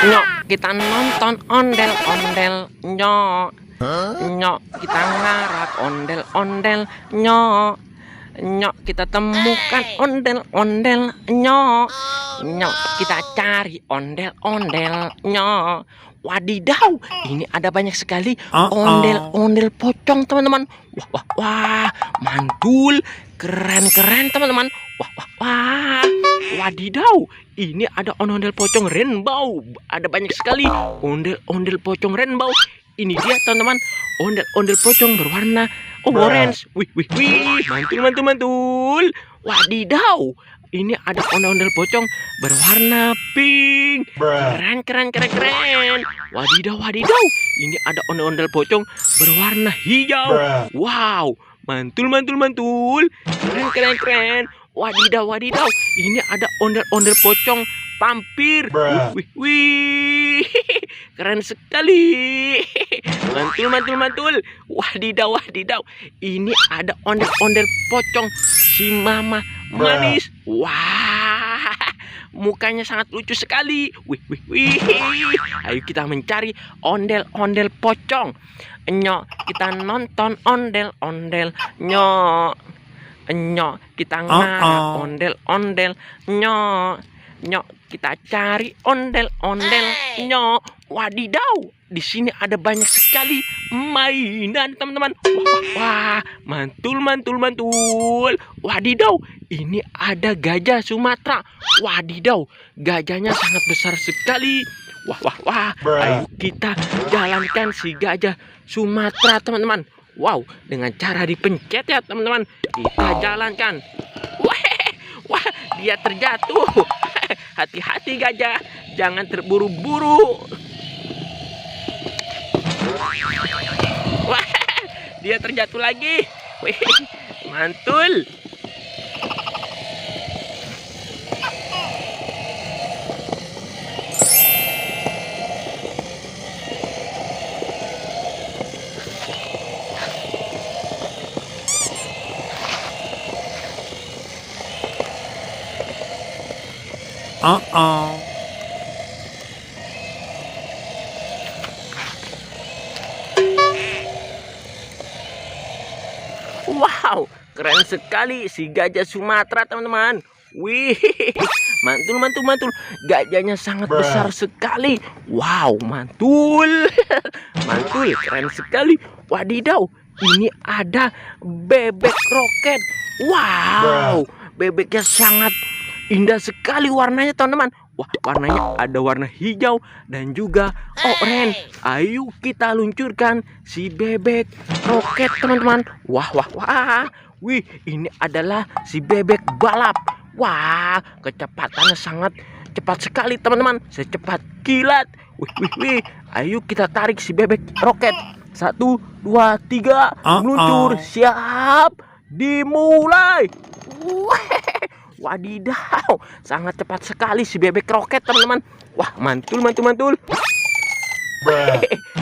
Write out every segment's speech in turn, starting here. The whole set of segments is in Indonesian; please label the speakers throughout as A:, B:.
A: Nyok, kita nonton ondel-ondel. Nyok, nyok, kita ngarak ondel-ondel. Nyok, nyok, kita temukan ondel-ondel. Nyok, nyok, kita cari ondel-ondel. Nyok, wadidaw, ini ada banyak sekali ondel-ondel pocong, teman-teman. Wah, wah, wah, mantul, keren-keren, teman-teman. Wah, wah, wah, wadidaw, ini ada ondel pocong rainbow. Ada banyak sekali ondel-ondel pocong rainbow. Ini dia, teman-teman, ondel-ondel pocong berwarna orange. Wih, wih, wih, mantul, mantul, mantul. Wadidaw, ini ada ondel-ondel pocong berwarna pink. Keren, keren, keren, keren. Wadidaw, wadidaw, ini ada ondel-ondel pocong berwarna hijau. Wow, mantul, mantul, mantul. Keren, keren, keren. Wadidaw, wadidaw, ini ada ondel-ondel pocong vampir. Wih, wih, wih. Keren sekali. Mantul, mantul, mantul. Wadidaw, wadidaw, ini ada ondel-ondel pocong si mama manis. Wah, mukanya sangat lucu sekali. Wih, wih, wih. Ayo kita mencari ondel-ondel pocong. Nyok, kita nonton ondel-ondel. Nyok, nyok, kita ngarak ondel-ondel. Nyok, nyok, kita cari ondel-ondel. Nyok, wadidaw, di sini ada banyak sekali mainan, teman-teman. Wah, wah, wah, mantul, mantul, mantul. Wadidaw, ini ada gajah Sumatera. Wadidaw, gajahnya sangat besar sekali. Wah, wah, wah, ayo kita jalankan si gajah Sumatera, teman-teman. Wow, dengan cara dipencet ya, teman-teman. Kita jalankan. Wah, wah, dia terjatuh. Hati-hati gajah, jangan terburu-buru. Wah, dia terjatuh lagi. Wih, mantul. Wow, keren sekali si gajah Sumatera, teman-teman. Wih, mantul, mantul, mantul. Gajahnya sangat besar sekali. Wow, mantul. Mantul, keren sekali. Wadidaw, ini ada bebek roket. Wow, bebeknya sangat indah sekali warnanya, teman-teman. Wah, warnanya ada warna hijau dan juga oranye. Ayo kita luncurkan si bebek roket, teman-teman. Wah, wah, wah. Wih, ini adalah si bebek balap. Wah, kecepatannya sangat cepat sekali, teman-teman. Secepat kilat. Wih, wih, wih. Ayo kita tarik si bebek roket. 1, 2, 3. Meluncur. Siap. Dimulai. Wadidaw, sangat cepat sekali si bebek roket, teman-teman. Wah, mantul, mantul, mantul.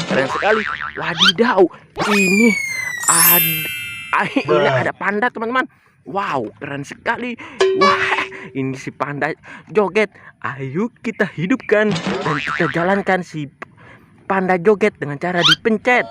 A: Keren sekali. Wadidaw, ini ada panda, teman-teman. Wow, keren sekali. Wah, ini si panda joget. Ayo kita hidupkan dan kita jalankan si panda joget dengan cara dipencet.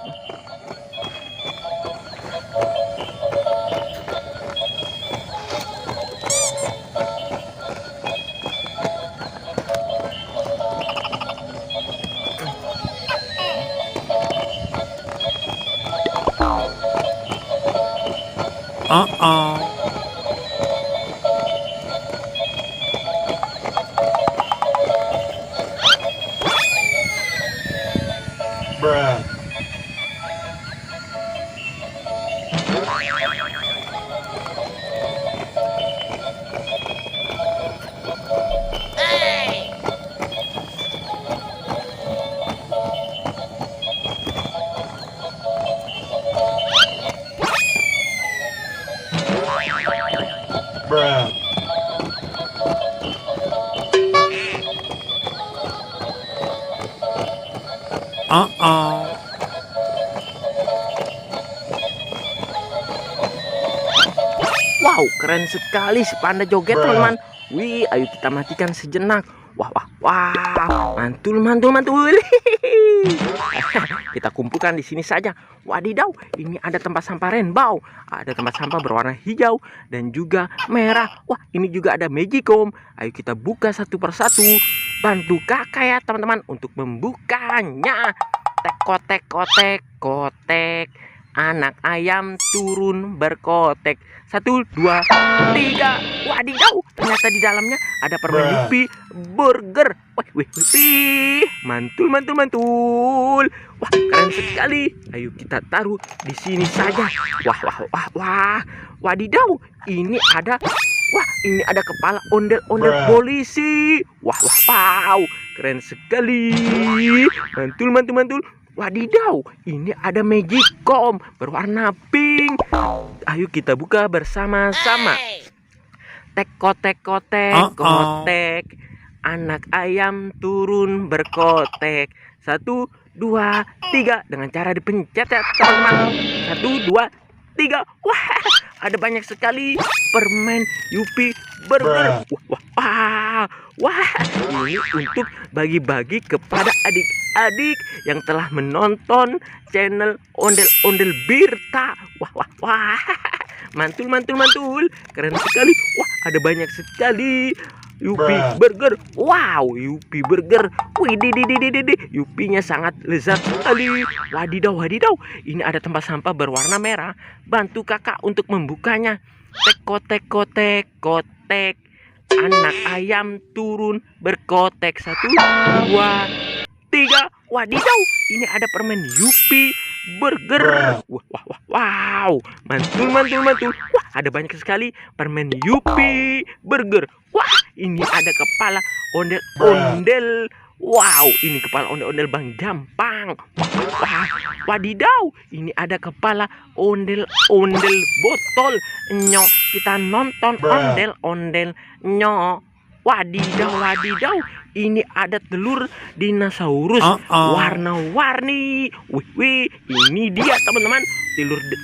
A: Wow, keren sekali si panda joget, teman-teman. Wih, ayo kita matikan sejenak. Wah, wah, wah. Mantul, mantul, mantul. Kita kumpulkan di sini saja. Wadidaw, ini ada tempat sampah rainbow. Ada tempat sampah berwarna hijau dan juga merah. Wah, ini juga ada magicom. Ayo kita buka satu persatu. Bantu kakak ya teman-teman untuk membukanya. Tek kotek kotek kotek. Anak ayam turun berkotek. 1, 2, 3. Wadidaw, ternyata di dalamnya ada permen Yupi burger. Wih, mantul, mantul, mantul. Wah, keren sekali. Ayo kita taruh di sini saja. Wah, wah, wah, wah. Wadidaw, ini ada. Wah, ini ada kepala ondel-ondel polisi. Wah, wah, wow. Keren sekali. Mantul, mantul, mantul. Wadidaw, ini ada magicom berwarna pink. Ayo kita buka bersama-sama. Tek kotek kotek kotek. Anak ayam turun berkotek. 1, 2, 3. Dengan cara dipencet ya teman-teman. 1, 2, 3. Wah, ada banyak sekali permen Yupi burger. Wah, wah, wah. Ini untuk bagi-bagi kepada adik-adik yang telah menonton channel Ondel-Ondel Birta. Wah, wah, wah. Mantul, mantul, mantul. Keren sekali. Wah, ada banyak sekali Yupi burger. Wow, Yupi burger. Wih, Yupinya sangat lezat sekali. Wadidaw, wadidaw. Ini ada tempat sampah berwarna merah. Bantu kakak untuk membukanya. Tek kotek kotek kotek. Anak ayam turun berkotek. 1, 2, 3. Wadidaw, ini ada permen Yupi burger. Wah, wah, wah, wow. Mantul, mantul, mantul. Wah, ada banyak sekali permen Yupi burger. Wah, ini ada kepala ondel-ondel. Wow, ini kepala ondel-ondel Bang Jampang. Wah, wah, wah. Wadidaw, ini ada kepala ondel-ondel botol. Nyok, kita nonton ondel-ondel nyok. Wadidaw, wadidaw. Ini ada telur dinosaurus warna-warni. Wih, wih, ini dia teman-teman.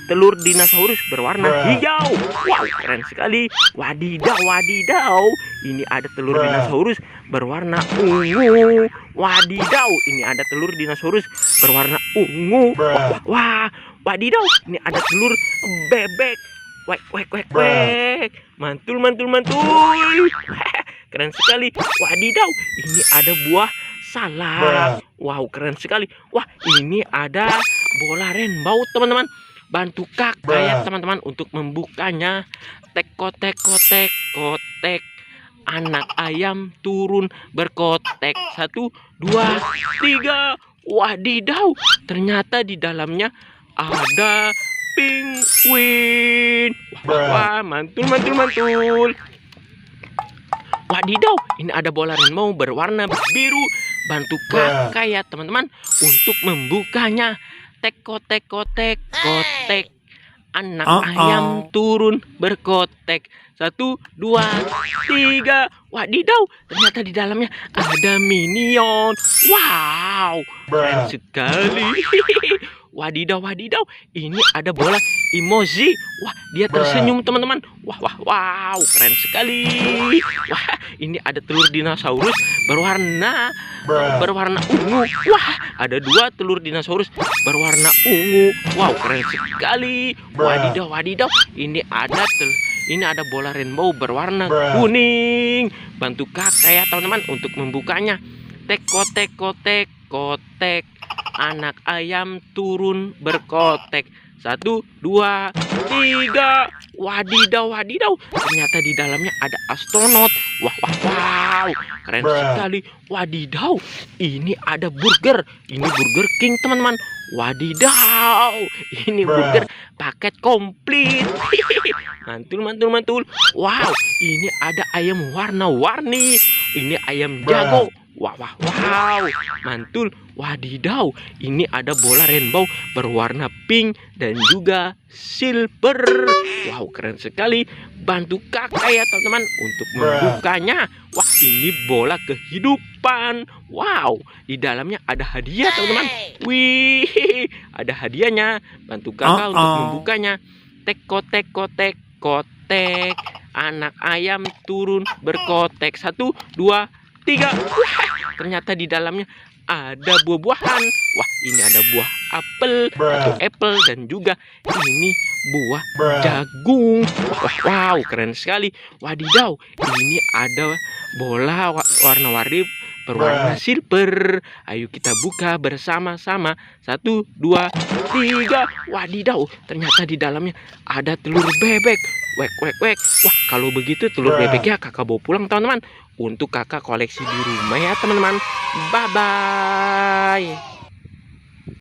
A: Telur dinosaurus berwarna hijau. Wow, keren sekali. Wadidaw, wadidaw. Ini ada telur dinosaurus berwarna ungu. Wadidaw, ini ada telur dinosaurus berwarna ungu. Wah, wah, wah. Wadidaw, ini ada telur bebek. Wek, wek, wek, wek. Mantul, mantul, mantul. Keren sekali. Wadidaw, ini ada buah salak. Wow, keren sekali. Wah, ini ada bola rainbow teman-teman. Bantu kakak ya teman-teman untuk membukanya. Tek kotek kotek kotek. Anak ayam turun berkotek. 1, 2, 3. Wadidaw, ternyata di dalamnya ada penguin. Wah, wah, mantul, mantul, mantul. Wadidaw, ini ada bola rainbow berwarna biru. Bantu kakak ya teman-teman untuk membukanya. Tek kotek kotek kotek. Anak ayam turun berkotek. 1, 2, 3. Wadidaw, ternyata di dalamnya ada minion. Wow, keren sekali. Wadidaw, wadidaw. Ini ada bola emoji. Wah, dia tersenyum teman-teman. Wah, wah, wow, keren sekali. Wah, ini ada telur dinosaurus berwarna ungu. Wah, ada 2 telur dinosaurus berwarna ungu. Wow, keren sekali. Wadidaw, wadidaw. Ini ada bola rainbow berwarna kuning. Bantu kakak ya teman-teman untuk membukanya. Tek kotek kotek kotek. Anak ayam turun berkotek. 1, 2, 3. Wadidaw, wadidaw. Ternyata di dalamnya ada astronot. Wah, wah, wow. Keren sekali. Wadidaw, ini ada burger. Ini Burger King teman-teman. Wadidaw, ini burger paket komplit. Mantul, mantul, mantul. Wow, ini ada ayam warna-warni. Ini ayam jago. Wah, wah, wow, mantul. Wadidaw, ini ada bola rainbow berwarna pink dan juga silver. Wow, keren sekali. Bantu kakak ya teman-teman untuk membukanya. Wah, ini bola kehidupan. Wow, di dalamnya ada hadiah teman-teman. Wih, ada hadiahnya. Bantu kakak untuk membukanya. Tek kotek kotek kotek. Anak ayam turun berkotek. 1, 2, tiga. Wah, ternyata di dalamnya ada buah-buahan. Wah, ini ada buah apel atau apple dan juga ini buah jagung. Wah, wow, keren sekali. Wadidaw, ini ada bola warna-warni berwarna silver. Ayo kita buka bersama-sama. 1, 2, 3. Wadidaw, ternyata di dalamnya ada telur bebek. Wek, wek, wek. Wah, kalau begitu telur bebeknya kakak bawa pulang, teman-teman. Untuk kakak koleksi di rumah ya, teman-teman. Bye-bye.